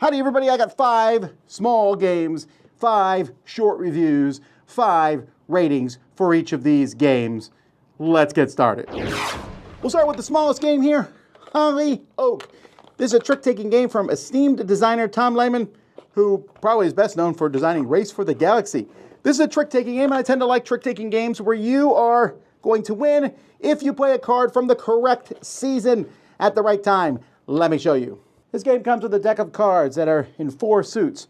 Howdy everybody, I got 5 small games, 5 short reviews, 5 ratings for each of these games. Let's get started. We'll start with the smallest game here, Holly Oak. This is a trick-taking game from esteemed designer Tom Lehman, who probably is best known for designing Race for the Galaxy. This is a trick-taking game, and I tend to like trick-taking games where you are going to win if you play a card from the correct season at the right time. Let me show you. This game comes with a deck of cards that are in 4 suits: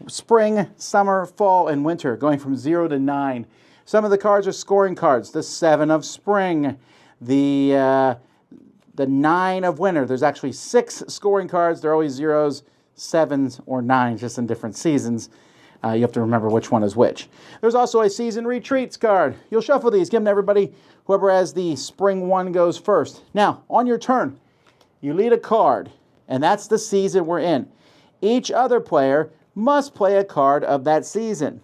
spring, summer, fall, and winter, going from 0 to 9. Some of the cards are scoring cards: the 7 of spring, the 9 of winter. There's actually 6 scoring cards. They're always 0s, 7s, or 9s, just in different seasons. You have to remember which one is which. There's also a season retreats card. You'll shuffle these, give them to everybody. Whoever has the spring one goes first. Now, on your turn, you lead a card, and that's the season we're in. Each other player must play a card of that season.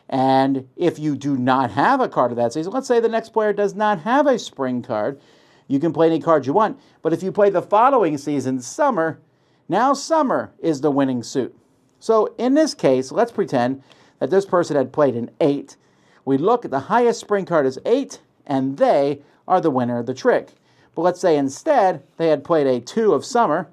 And if you do not have a card of that season, let's say the next player does not have a spring card, you can play any card you want. But if you play the following season, summer, now summer is the winning suit. So in this case, let's pretend that this person had played an 8. We look at the highest spring card is 8, and they are the winner of the trick. But let's say instead they had played a 2 of summer.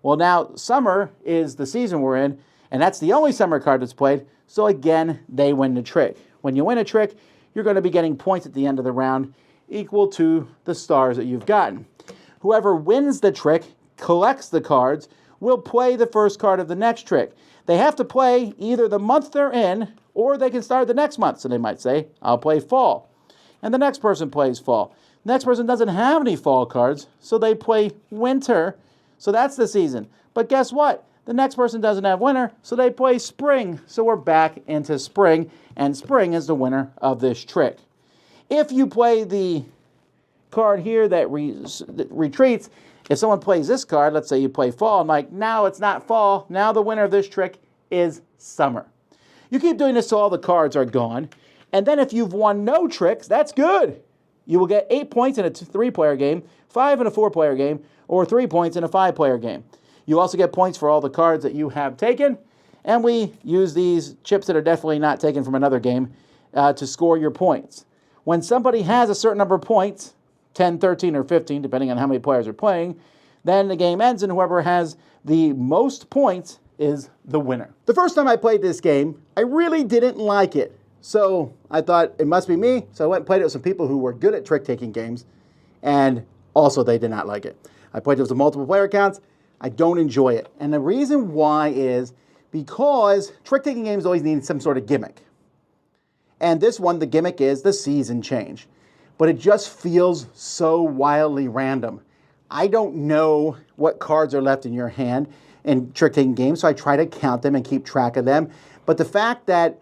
Well, now summer is the season we're in, and that's the only summer card that's played. So again, they win the trick. When you win a trick, you're going to be getting points at the end of the round equal to the stars that you've gotten. Whoever wins the trick, collects the cards, will play the first card of the next trick. They have to play either the month they're in, or they can start the next month. So they might say, I'll play fall. And the next person plays fall. The next person doesn't have any fall cards, so they play winter. So that's the season. But guess what? The next person doesn't have winter, so they play spring. So we're back into spring, and spring is the winner of this trick. If you play the card here that retreats, if someone plays this card, let's say you play fall, I'm like, now it's not fall. Now the winner of this trick is summer. You keep doing this till all the cards are gone. And then if you've won no tricks, that's good. You will get 8 points in a 3-player game, 5 in a 4-player game, or 3 points in a 5-player game. You also get points for all the cards that you have taken. And we use these chips that are definitely not taken from another game to score your points. When somebody has a certain number of points, 10, 13, or 15, depending on how many players are playing, then the game ends, and whoever has the most points is the winner. The first time I played this game, I really didn't like it. So I thought it must be me, so I went and played it with some people who were good at trick-taking games, and also they did not like it. I played it with multiple player accounts. I don't enjoy it. And the reason why is because trick-taking games always need some sort of gimmick. And this one, the gimmick is the season change. But it just feels so wildly random. I don't know what cards are left in your hand in trick-taking games, so I try to count them and keep track of them. But the fact that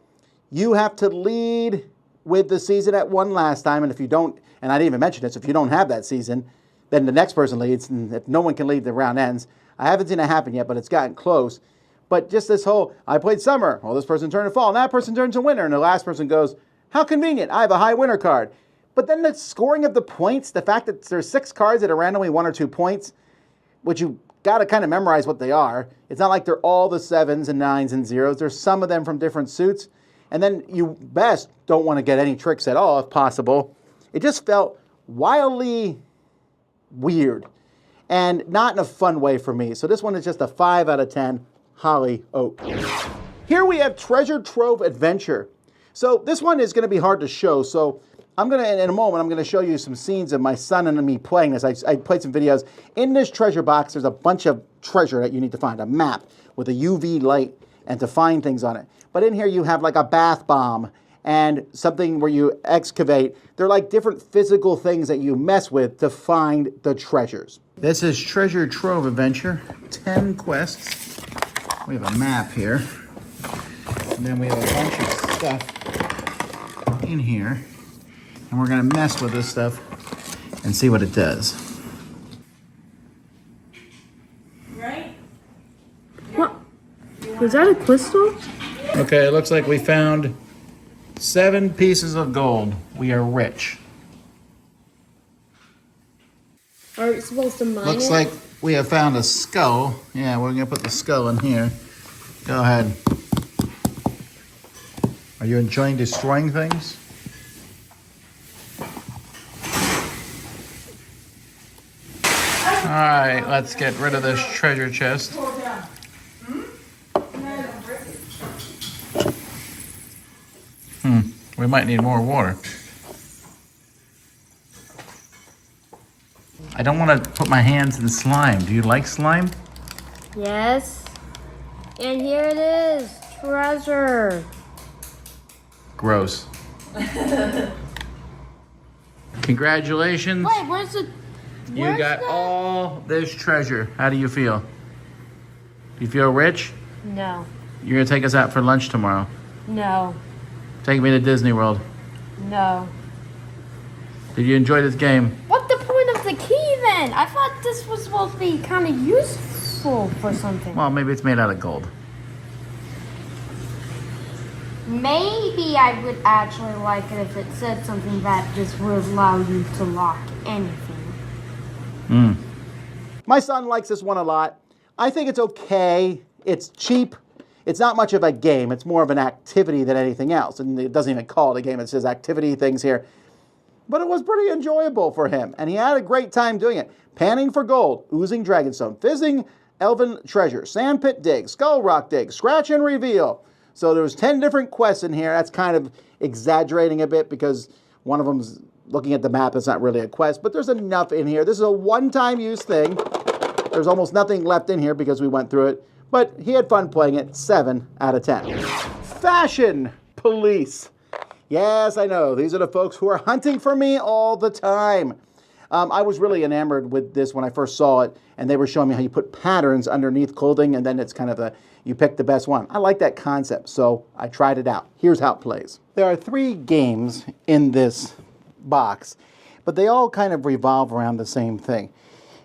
you have to lead with the season at 1 last time, and if you don't, and I didn't even mention this, if you don't have that season, then the next person leads, and if no one can lead, the round ends. I haven't seen it happen yet, but it's gotten close. But just this whole, I played summer, well, this person turned to fall, and that person turns to winter, and the last person goes, how convenient, I have a high winter card. But then the scoring of the points, the fact that there's 6 cards that are randomly 1 or 2 points, which you got to kind of memorize what they are. It's not like they're all the 7s and 9s and 0s. There's some of them from different suits. And then you best don't want to get any tricks at all if possible. It just felt wildly weird and not in a fun way for me. So this one is just a 5 out of 10, Holly Oak. Here we have Treasure Trove Adventure. So this one is going to be hard to show. So I'm going to, in a moment, I'm going to show you some scenes of my son and me playing this. I played some videos. In this treasure box, there's a bunch of treasure that you need to find. A map with a UV light and to find things on it. But in here you have like a bath bomb and something where you excavate. They're like different physical things that you mess with to find the treasures. This is Treasure Trove Adventure, 10 quests. We have a map here. And then we have a bunch of stuff in here. And we're going to mess with this stuff and see what it does. Right? What? Was that a crystal? Okay, it looks like we found 7 pieces of gold. We are rich. Are we supposed to mine Looks it? like we have found a skull. Yeah, we're going to put the skull in here. Go ahead. Are you enjoying destroying things? All right, let's get rid of this treasure chest. We might need more water. I don't want to put my hands in slime. Do you like slime? Yes. And here it is. Treasure. Gross. Congratulations. Wait, where's the... You got all this treasure. How do you feel? Do you feel rich? No. You're going to take us out for lunch tomorrow. No. Take me to Disney World. No. Did you enjoy this game? What's the point of the key then? I thought this was supposed to be kind of useful for something. Well, maybe it's made out of gold. Maybe I would actually like it if it said something that just would allow you to lock anything. My son likes this one a lot. I think it's okay. It's cheap. It's not much of a game. It's more of an activity than anything else. And it doesn't even call it a game. It says activity things here. But it was pretty enjoyable for him. And he had a great time doing it. Panning for gold, oozing dragonstone, fizzing elven treasure, sandpit dig, skull rock dig, scratch and reveal. So there was 10 different quests in here. That's kind of exaggerating a bit because one of them's looking at the map. It's not really a quest, but there's enough in here. This is a one-time use thing. There's almost nothing left in here because we went through it. But he had fun playing it. 7 out of 10. Fashion Police. Yes, I know. These are the folks who are hunting for me all the time. I was really enamored with this when I first saw it, and they were showing me how you put patterns underneath clothing, and then it's kind of you pick the best one. I like that concept, so I tried it out. Here's how it plays. There are 3 games in this box, but they all kind of revolve around the same thing.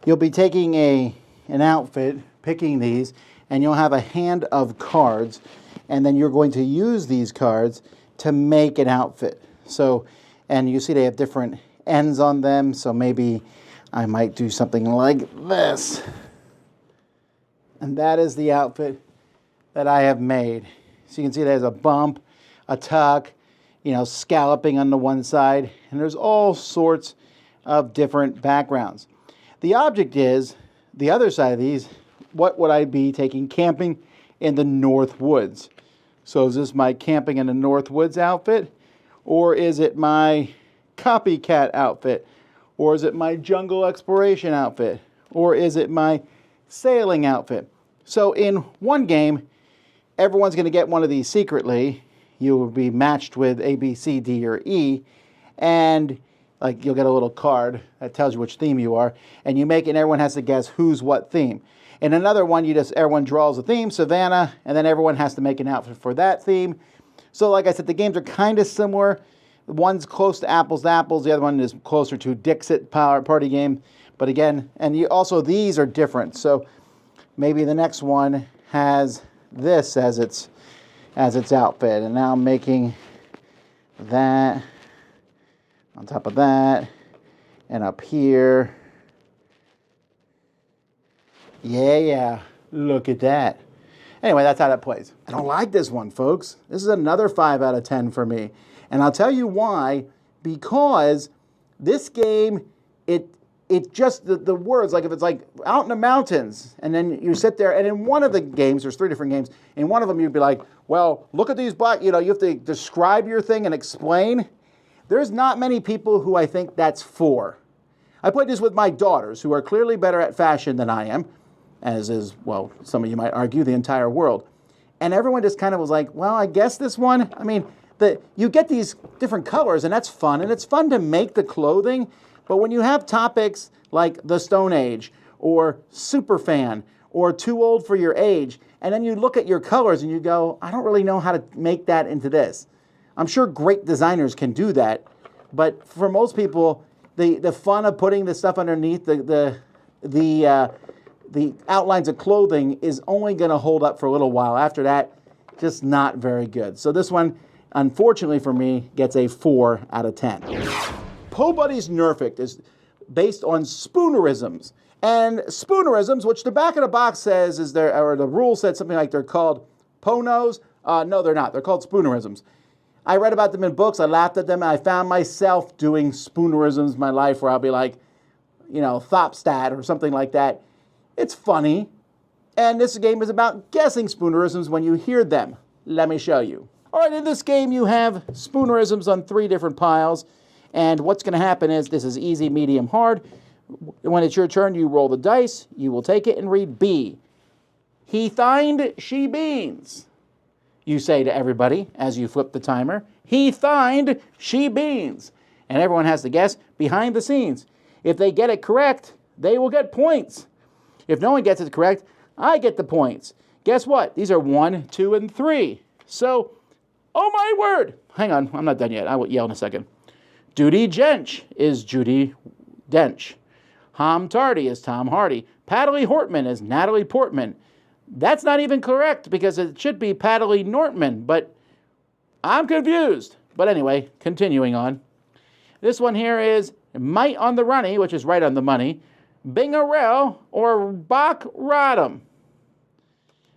You'll be taking an outfit, picking these, and you'll have a hand of cards, and then you're going to use these cards to make an outfit. So, and you see they have different ends on them, so maybe I might do something like this. And that is the outfit that I have made. So you can see there's a bump, a tuck, scalloping on the one side, and there's all sorts of different backgrounds. The object is, the other side of these, what would I be taking camping in the North Woods? So is this my camping in the North Woods outfit? Or is it my copycat outfit? Or is it my jungle exploration outfit? Or is it my sailing outfit? So in one game, everyone's going to get one of these secretly. You will be matched with A, B, C, D, or E. And you'll get a little card that tells you which theme you are. And you make it and everyone has to guess who's what theme. In another one, everyone draws a theme, Savannah, and then everyone has to make an outfit for that theme. So like I said, the games are kind of similar. One's close to Apples, the other one is closer to Dixit party game. But again, and also these are different. So maybe the next one has this as its outfit. And now I'm making that on top of that and up here. Yeah, look at that. Anyway, that's how that plays. I don't like this one, folks. This is another 5 out of 10 for me. And I'll tell you why. Because this game, it just, the words, if it's out in the mountains, and then you sit there, and in one of the games, there's 3 different games, in one of them you'd be like, well, look at these black, you have to describe your thing and explain. There's not many people who I think that's for. I played this with my daughters, who are clearly better at fashion than I am, as is, well, some of you might argue, the entire world. And everyone just kind of was like, well, I guess this one, you get these different colors, and that's fun, and it's fun to make the clothing, but when you have topics like the Stone Age, or Superfan, or Too Old for Your Age, and then you look at your colors and you go, I don't really know how to make that into this. I'm sure great designers can do that, but for most people, the fun of putting the stuff underneath the outlines of clothing is only going to hold up for a little while. After that, just not very good. So this one, unfortunately for me, gets a 4 out of 10. Pobody's Nerfect is based on spoonerisms. And spoonerisms, which the back of the box says the rule said something like they're called Ponos? No, they're not. They're called spoonerisms. I read about them in books. I laughed at them. And I found myself doing spoonerisms in my life where I'll be like, Thopstat or something like that. It's funny. And this game is about guessing spoonerisms when you hear them. Let me show you. All right, in this game you have spoonerisms on 3 different piles. And what's going to happen is this is easy, medium, hard. When it's your turn, you roll the dice. You will take it and read B. He thined she beans. You say to everybody as you flip the timer, he thined she beans. And everyone has to guess behind the scenes. If they get it correct, they will get points. If no one gets it correct, I get the points. Guess what? These are 1, 2, and 3. So, oh my word. Hang on, I'm not done yet. I will yell in a second. Duty Jench is Judy Dench. Hom Tardy is Tom Hardy. Paddley Hortman is Natalie Portman. That's not even correct because it should be Paddley Nortman, but I'm confused. But anyway, continuing on. This one here is Might on the Runny, which is right on the money. Bingarel or Bach Rodham.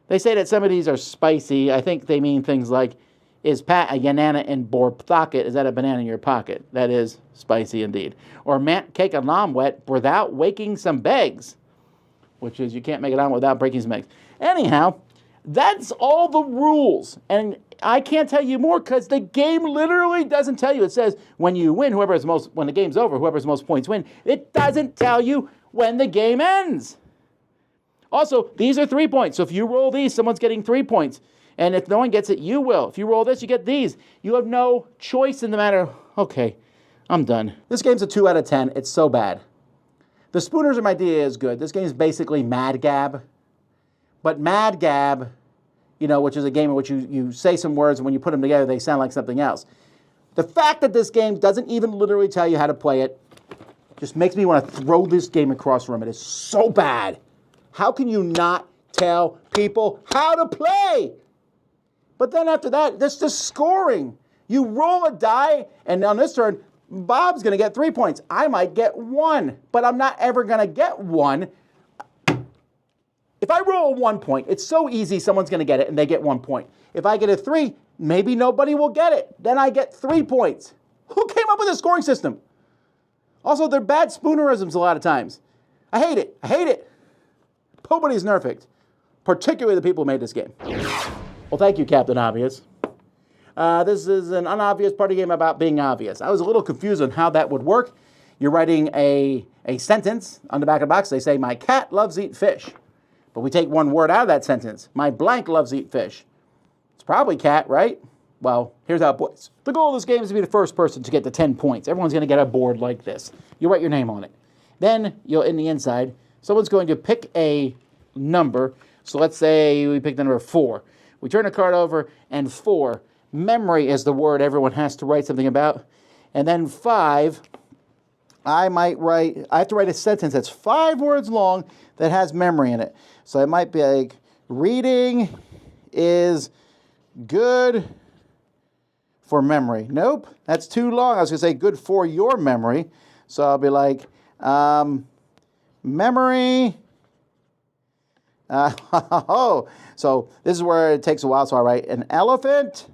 They say that some of these are spicy. I think they mean things like, is Pat a banana in bor pocket? Is that a banana in your pocket? That is spicy indeed. Or cake a wet without waking some begs, which is you can't make it on without breaking some eggs. Anyhow, that's all the rules. And I can't tell you more because the game literally doesn't tell you. It says when you win, when the game's over, whoever has the most points win. It doesn't tell you when the game ends. Also, these are 3 points. So if you roll these, someone's getting 3 points. And if no one gets it, you will. If you roll this, you get these. You have no choice in the matter. Okay, I'm done. This game's a 2 out of 10. It's so bad. The Spoonerism idea is good. This game is basically Mad Gab. But Mad Gab, which is a game in which you say some words, and when you put them together, they sound like something else. The fact that this game doesn't even literally tell you how to play it just makes me want to throw this game across the room. It is so bad. How can you not tell people how to play? But then after that, there's just scoring. You roll a die, and on this turn, Bob's going to get 3 points. I might get 1, but I'm not ever going to get 1. If I roll a 1 point, it's so easy someone's going to get it, and they get 1 point. If I get a 3, maybe nobody will get it. Then I get 3 points. Who came up with a scoring system? Also, they're bad spoonerisms a lot of times. I hate it. I hate it. Pobody's Nerfect, particularly the people who made this game. Well, thank you, Captain Obvious. This is an unobvious party game about being obvious. I was a little confused on how that would work. You're writing a sentence on the back of the box. They say, my cat loves eat fish. But we take one word out of that sentence. My blank loves eat fish. It's probably cat, right? Well, here's how it works. The goal of this game is to be the first person to get to 10 points. Everyone's going to get a board like this. You write your name on it. Then, in the inside, someone's going to pick a number. So let's say we pick the number 4. We turn a card over, and 4. Memory is the word everyone has to write something about. And then 5, I have to write a sentence that's 5 words long that has memory in it. So it might be like, reading is good for memory. Nope, that's too long. I was going to say good for your memory. So I'll be like, memory. So this is where it takes a while. So I write an elephant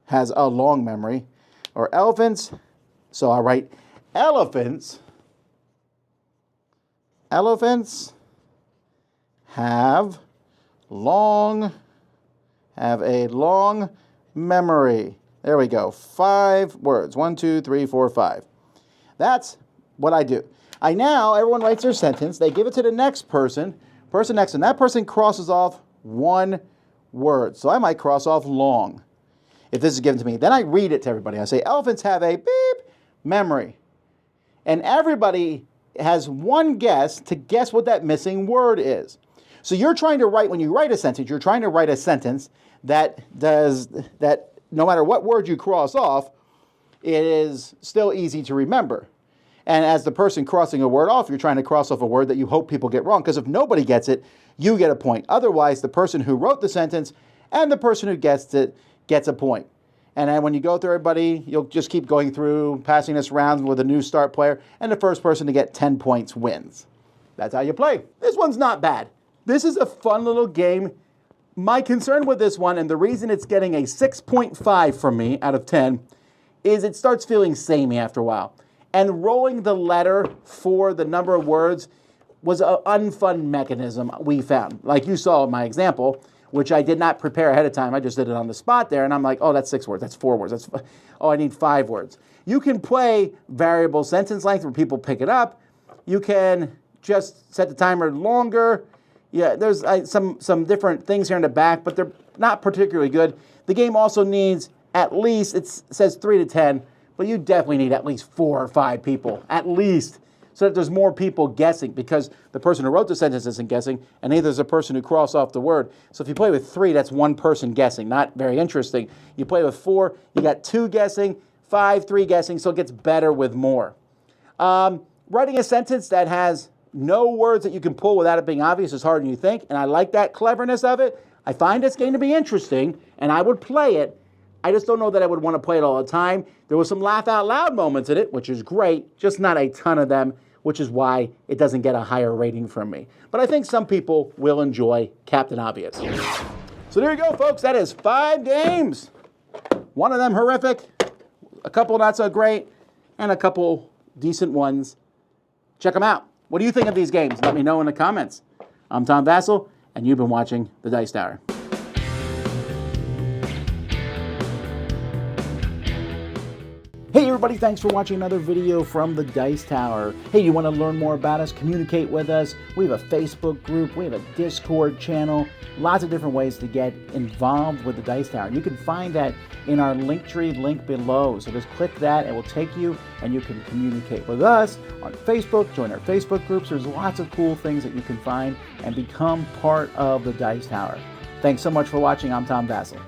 has a long memory, or elephants. So I write elephants. Elephants have a long memory. There we go. 5 words. 1, 2, 3, 4, 5. That's what I do. Everyone writes their sentence. They give it to the next person next, and that person crosses off 1 word. So I might cross off long if this is given to me. Then I read it to everybody. I say, elephants have a beep memory. And everybody has one guess to guess what that missing word is. So you're trying to write, when you write a sentence, you're trying to write a sentence that no matter what word you cross off, it is still easy to remember. And as the person crossing a word off, you're trying to cross off a word that you hope people get wrong, because if nobody gets it, you get a point. Otherwise, the person who wrote the sentence and the person who gets it gets a point. And then when you go through everybody, you'll just keep going through, passing this around with a new start player, and the first person to get 10 points wins. That's how you play. This one's not bad. This is a fun little game. My concern with this one, and the reason it's getting a 6.5 from me out of 10, is it starts feeling samey after a while. And rolling the letter for the number of words was an unfun mechanism we found. Like you saw in my example, which I did not prepare ahead of time. I just did it on the spot there, and I'm like, oh, that's 6 words, that's 4 words, I need 5 words. You can play variable sentence length where people pick it up. You can just set the timer longer. Yeah, there's some different things here in the back, but they're not particularly good. The game also needs at least, it says 3 to 10, but you definitely need at least 4 or 5 people, at least, so that there's more people guessing, because the person who wrote the sentence isn't guessing, and neither is the person who crossed off the word. So if you play with 3, that's 1 person guessing. Not very interesting. You play with 4, you got 2 guessing, 5, 3 guessing, so it gets better with more. Writing a sentence that has no words that you can pull without it being obvious is harder than you think, and I like that cleverness of it. I find this game to be interesting, and I would play it. I just don't know that I would want to play it all the time. There was some laugh out loud moments in it, which is great, just not a ton of them, which is why it doesn't get a higher rating from me. But I think some people will enjoy Captain Obvious. So there you go, folks. That is 5 games. One of them horrific, a couple not so great, and a couple decent ones. Check them out. What do you think of these games? Let me know in the comments. I'm Tom Vasel, and you've been watching The Dice Tower. Hey everybody, thanks for watching another video from the Dice Tower. Hey, you want to learn more about us, communicate with us? We have a Facebook group, we have a Discord channel, lots of different ways to get involved with the Dice Tower. You can find that in our Linktree link below. So just click that, it will take you and you can communicate with us on Facebook, join our Facebook groups. There's lots of cool things that you can find and become part of the Dice Tower. Thanks so much for watching. I'm Tom Vasel.